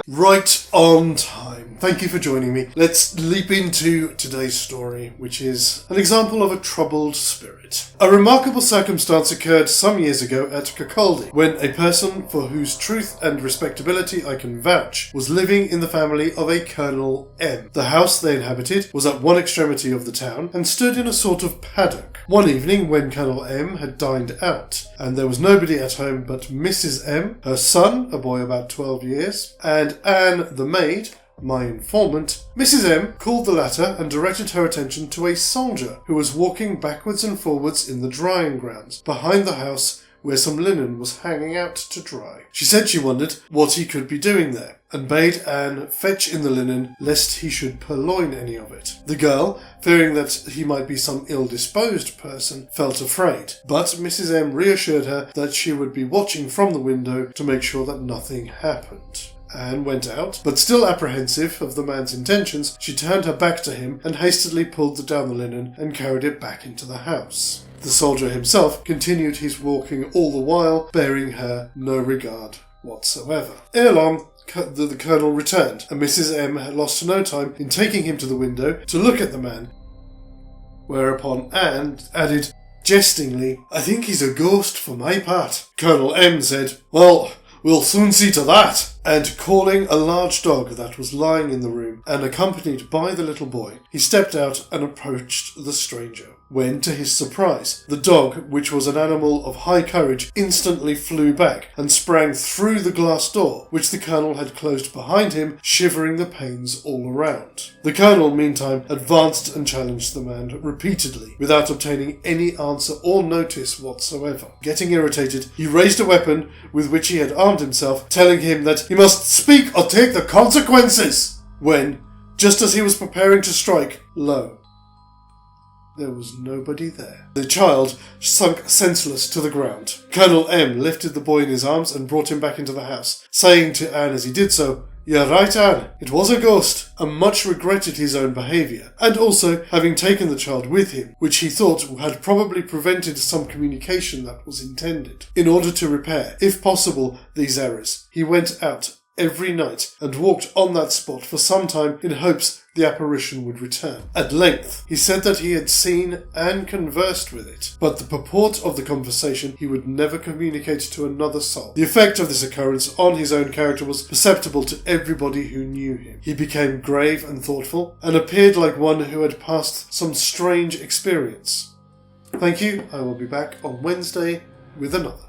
Right on time. Thank you for joining me. Let's leap into today's story, which is an example of a troubled spirit. A remarkable circumstance occurred some years ago at Kirkcaldy, when a person for whose truth and respectability I can vouch was living in the family of a Colonel M. The house they inhabited was at one extremity of the town and stood in a sort of paddock. One evening, when Colonel M had dined out, and there was nobody at home but Mrs. M, her son, a boy about 12 years, and Anne, the maid, my informant, Mrs. M called the latter and directed her attention to a soldier who was walking backwards and forwards in the drying grounds behind the house where some linen was hanging out to dry. She said she wondered what he could be doing there, and bade Anne fetch in the linen lest he should purloin any of it. The girl, fearing that he might be some ill-disposed person, felt afraid, but Mrs. M reassured her that she would be watching from the window to make sure that nothing happened. Anne went out, but still apprehensive of the man's intentions, she turned her back to him and hastily pulled down the linen and carried it back into the house. The soldier himself continued his walking all the while, bearing her no regard whatsoever. Ere long, the colonel returned, and Mrs. M had lost no time in taking him to the window to look at the man, whereupon Anne added jestingly, "I think he's a ghost for my part." Colonel M said, "Well, we'll soon see to that," and calling a large dog that was lying in the room and accompanied by the little boy, he stepped out and approached the stranger. When, to his surprise, the dog, which was an animal of high courage, instantly flew back and sprang through the glass door, which the colonel had closed behind him, shivering the panes all around. The colonel, meantime, advanced and challenged the man repeatedly, without obtaining any answer or notice whatsoever. Getting irritated, he raised a weapon with which he had armed himself, telling him that he must speak or take the consequences, when, just as he was preparing to strike, lo, there was nobody there. The child sunk senseless to the ground. Colonel M lifted the boy in his arms and brought him back into the house, saying to Anne as he did so, "You're right, Anne, it was a ghost," and much regretted his own behaviour, and also having taken the child with him, which he thought had probably prevented some communication that was intended. In order to repair, if possible, these errors, he went out every night and walked on that spot for some time in hopes the apparition would return. At length, he said that he had seen and conversed with it, but the purport of the conversation he would never communicate to another soul. The effect of this occurrence on his own character was perceptible to everybody who knew him. He became grave and thoughtful, and appeared like one who had passed some strange experience. Thank you. I will be back on Wednesday with another.